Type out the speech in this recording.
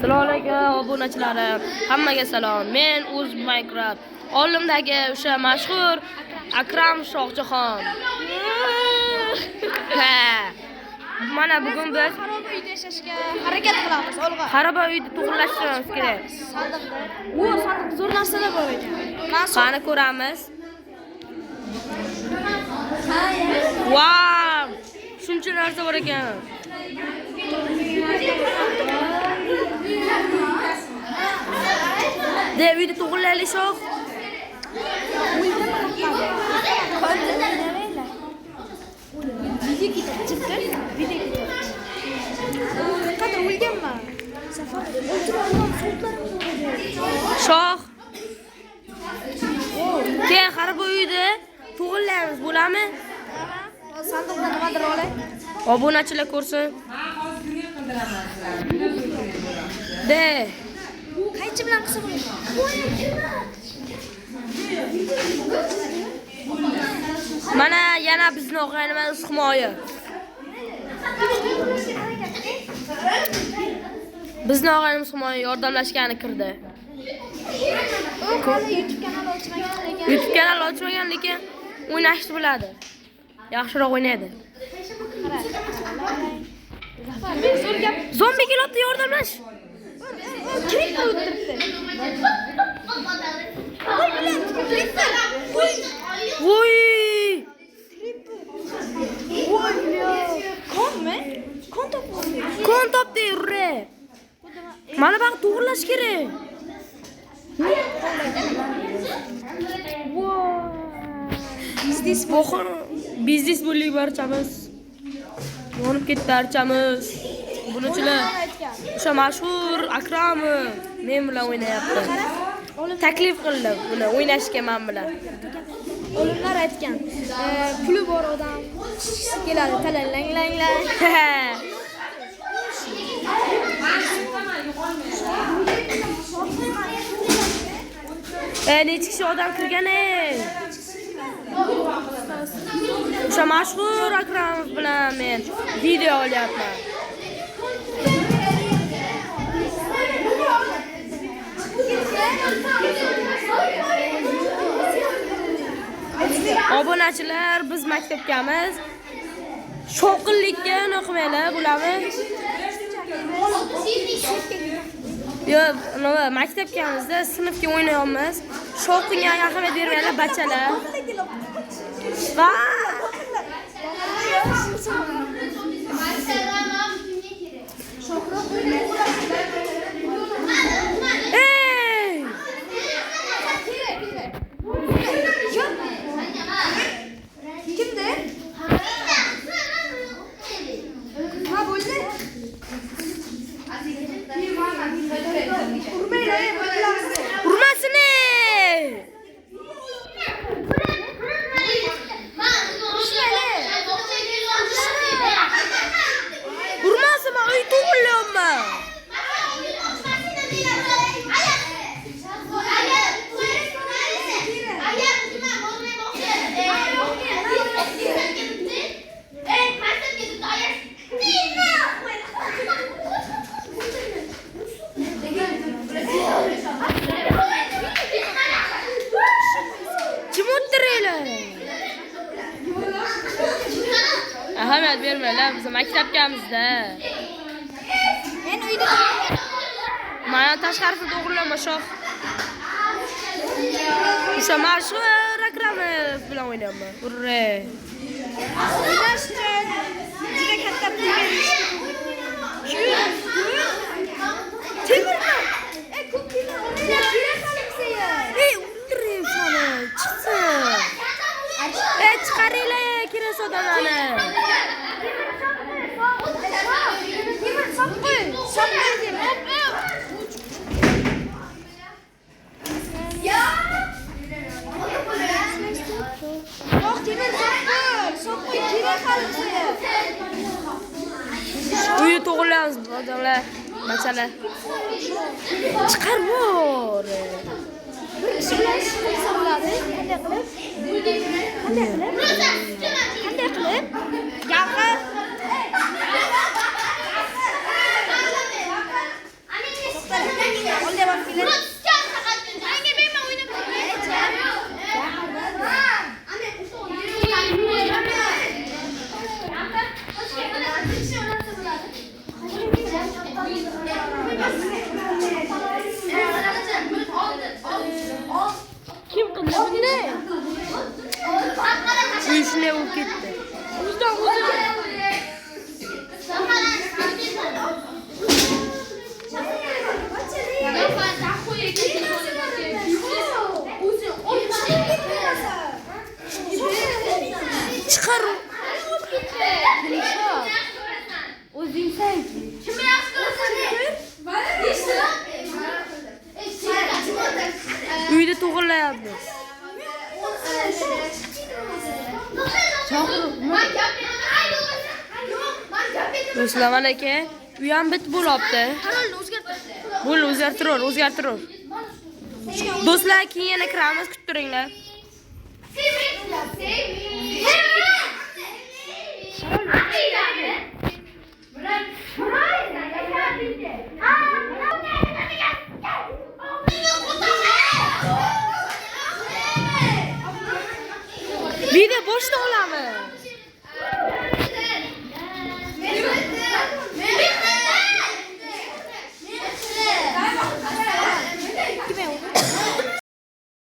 Assalomu alaykum obunachilarim. Hammaga salom. Men Uz Minecraft. Oldimdagi o'sha mashhur Akram Shohjahon. Mana bugun biz xaroba uyda yashashga harakat qilamiz. Olg'a. xaroba uyda tug'ilishimiz kerak. Sandiqda. Bu sandiq zo'r narsalar bor ekan. Qani ko'ramiz. Wow! Shuncha narsa bor ekan. De uyda tug'ilaylik shoh. Shoh. Keyin xaroba uyda tug'ilaymiz, bo'ladimi? Sandiqda nimadir olay. Obunachilar ko'rsin. De. Qaychi bilan qilsa bo'ladi. Mana yana bizning og'aynimiz himoya. Bizning og'aynimiz himoya yordamlashgani kirdi. U hali YouTube kanali ochmagan lekin. YouTube kanali ochmagan lekin o'ynashni biladi. Yaxshiroq o'ynaydi. Zombi kelibdi, yordamlash. Kirik o'tiribdi. Voy! Konmi? Kon topdi. Kon topdi, urre. Mana baq to'g'rilash kerak. Biznes bo'lik barchamiz. Yonib ketdi barchamiz. Bunachilar o'sha mashhur Akrami men bilan o'ynayapti. Taklif qildim buni o'ynashga men bilan. Olimlar aytgan, puli bor odam keladi, talallang-lang. Necha kishi odam kirgan ey? O'sha mashhur Akramov bilan men video olyapman. Obunachilar, biz maktabgamiz. Shoqillikka o'qimaylar, bularmi? Yo'q, nima, maktabgamizda sinfga o'ynayapmiz. Shoqinga ahamiyat bermaylar bachalar. Va! Ahamiyat bermaylar, biz maktabgamizda. Men uyda Mana tashqarisida to'g'rilama shoh. O'sha mashhur Akramov bilan o'ynayapman. Urre. o'ynashni juda katta pul berish. Temirni. Ko'p temir olmayapti. Ey, urre shuni, chiqsin. Chiqaringlar, kerak odamlarni. Uyni to'g'rilaymiz, odamlar, bachalar. Chiqar bor. Bir ish bilan qilsa bo'ladi. Qanday qilib? Qanday qilib? Gapir. Chiqar. O'zingsanki. Uyda to'g'irlayapmiz. Ruslan aka, u ham bit bo'libdi. Bo'ldi, o'zgartirur. Do'stlar, keyin yana kiramiz, kutib turinglar. Video boshda olamiz.